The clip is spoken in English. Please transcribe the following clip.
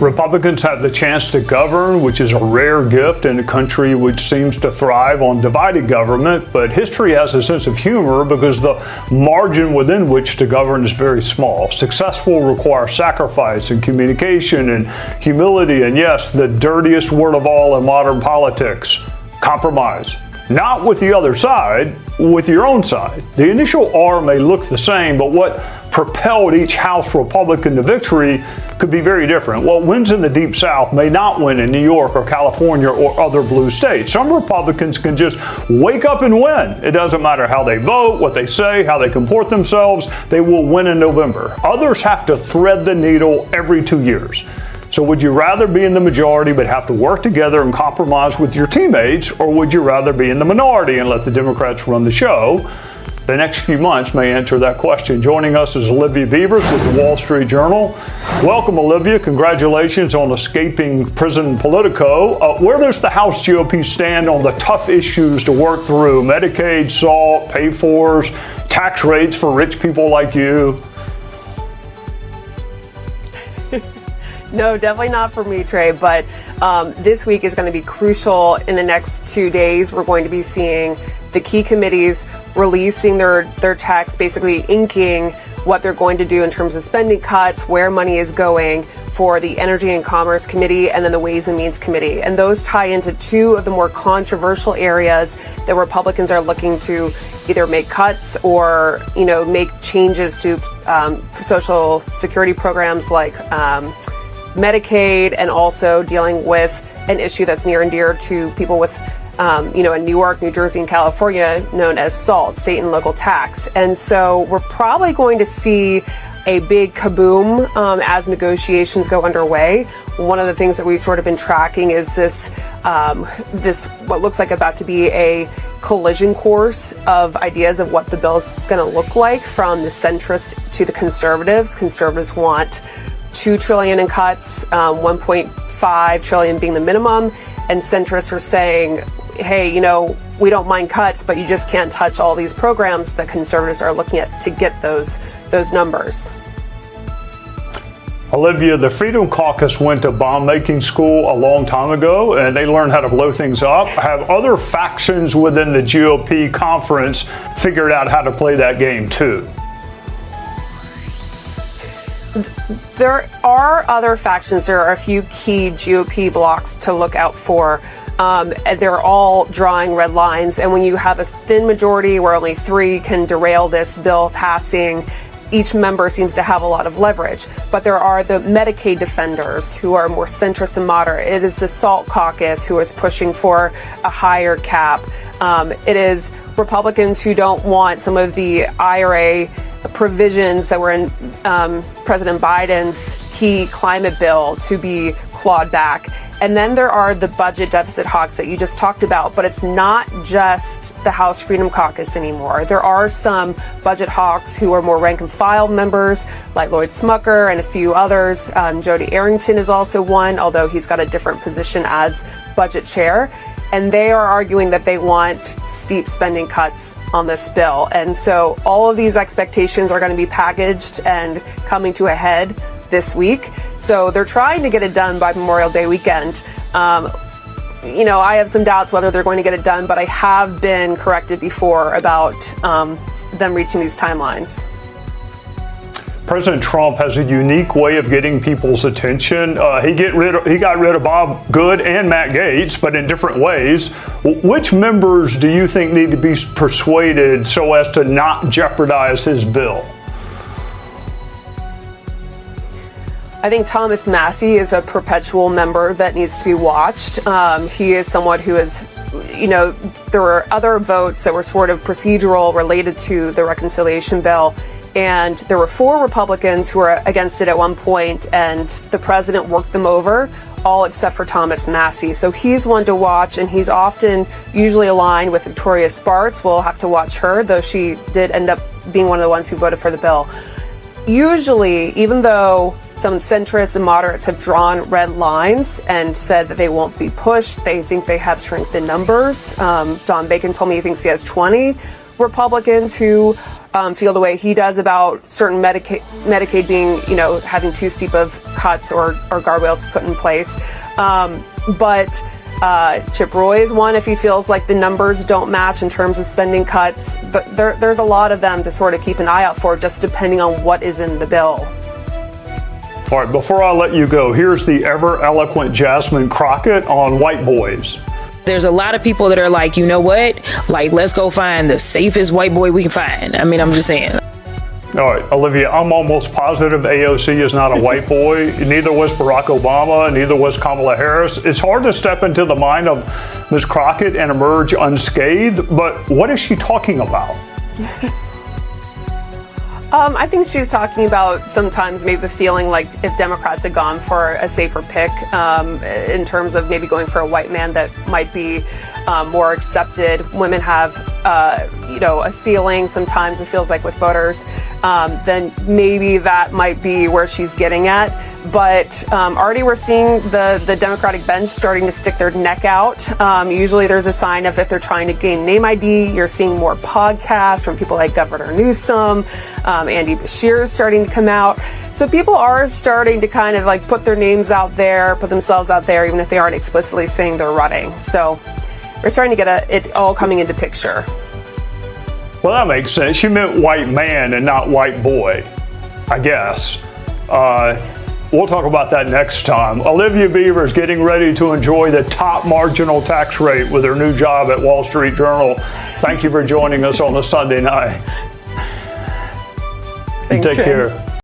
Republicans have the chance to govern, which is a rare gift in a country which seems to thrive on divided government. But history has a sense of humor because the margin within which to govern is very small. Success will require sacrifice and communication and humility, and yes, the dirtiest word of all in modern politics, compromise. Not with the other side, with your own side. The initial R may look the same, but what propelled each House Republican to victory could be very different. What wins in the Deep South may not win in New York or California or other blue states. Some Republicans can just wake up and win. It doesn't matter how they vote, what they say, how they comport themselves, they will win in November. Others have to thread the needle every 2 years. So would you rather be in the majority but have to work together and compromise with your teammates, or would you rather be in the minority and let the Democrats run the show? The next few months may answer that question. Joining us is Olivia Beavers with the Wall Street Journal. Welcome, Olivia. Congratulations on escaping prison Politico. Where does the House GOP stand on the tough issues to work through? Medicaid, SALT, pay-fors, tax rates for rich people like you? No, definitely not for me, Trey, but this week is going to be crucial. In the next 2 days, we're going to be seeing the key committees releasing their text, basically inking what they're going to do in terms of spending cuts, where money is going for the Energy and Commerce Committee and then the Ways and Means Committee. And those tie into two of the more controversial areas that Republicans are looking to either make cuts or, make changes to social security programs like Medicaid, and also dealing with an issue that's near and dear to people with, in New York, New Jersey, and California, known as SALT, state and local tax. And so we're probably going to see a big kaboom as negotiations go underway. One of the things that we've sort of been tracking is this what looks like about to be a collision course of ideas of what the bill is going to look like, from the centrist to the conservatives. Conservatives want $2 trillion in cuts, $1.5 trillion being the minimum, and centrists are saying, hey, we don't mind cuts, but you just can't touch all these programs that conservatives are looking at to get those numbers. Olivia, the Freedom Caucus went to bomb-making school a long time ago, and they learned how to blow things up. Have other factions within the GOP conference figured out how to play that game too? There are other factions. There are a few key GOP blocks to look out for. And they're all drawing red lines. And when you have a thin majority where only 3 can derail this bill passing, each member seems to have a lot of leverage. But there are the Medicaid defenders who are more centrist and moderate. It is the SALT caucus who is pushing for a higher cap. It is Republicans who don't want some of the IRA provisions that were in President Biden's key climate bill to be clawed back. And then there are the budget deficit hawks that you just talked about, but it's not just the House Freedom Caucus anymore. There are some budget hawks who are more rank and file members, like Lloyd Smucker and a few others. Jody Arrington is also one, although he's got a different position as budget chair. And they are arguing that they want steep spending cuts on this bill. And so all of these expectations are going to be packaged and coming to a head this week. So they're trying to get it done by Memorial Day weekend. I have some doubts whether they're going to get it done, but I have been corrected before about them reaching these timelines. President Trump has a unique way of getting people's attention. He got rid of Bob Good and Matt Gaetz, but in different ways. Which members do you think need to be persuaded so as to not jeopardize his bill? I think Thomas Massie is a perpetual member that needs to be watched. He is someone who is, there were other votes that were sort of procedural related to the reconciliation bill. And there were 4 Republicans who were against it at one point, and the president worked them over, all except for Thomas Massie. So he's one to watch, and he's usually aligned with Victoria Spartz. We'll have to watch her, though she did end up being one of the ones who voted for the bill. Usually, even though some centrists and moderates have drawn red lines and said that they won't be pushed, they think they have strength in numbers. Don Bacon told me he thinks he has 20. Republicans who feel the way he does about certain Medicaid being, having too steep of cuts or guardrails put in place. But Chip Roy is one if he feels like the numbers don't match in terms of spending cuts. But there's a lot of them to sort of keep an eye out for, just depending on what is in the bill. All right, before I let you go, here's the ever eloquent Jasmine Crockett on white boys. There's a lot of people that are like, you know what? Like, let's go find the safest white boy we can find. I mean, I'm just saying. All right, Olivia, I'm almost positive AOC is not a white boy. Neither was Barack Obama, neither was Kamala Harris. It's hard to step into the mind of Ms. Crockett and emerge unscathed, but what is she talking about? I think she's talking about sometimes maybe the feeling like if Democrats had gone for a safer pick in terms of maybe going for a white man that might be more accepted. Women have, a ceiling sometimes, it feels like, with voters. Then maybe that might be where she's getting at. But already we're seeing the Democratic bench starting to stick their neck out. Usually there's a sign of if they're trying to gain name ID. You're seeing more podcasts from people like Governor Newsom. Andy Bashir is starting to come out. So people are starting to kind of like put their names out there, put themselves out there, even if they aren't explicitly saying they're running. So we're starting to get it all coming into picture. Well, that makes sense. She meant white man and not white boy, I guess. We'll talk about that next time. Olivia Beaver is getting ready to enjoy the top marginal tax rate with her new job at Wall Street Journal. Thank you for joining us on a Sunday night. Thanks, Take Trey. care.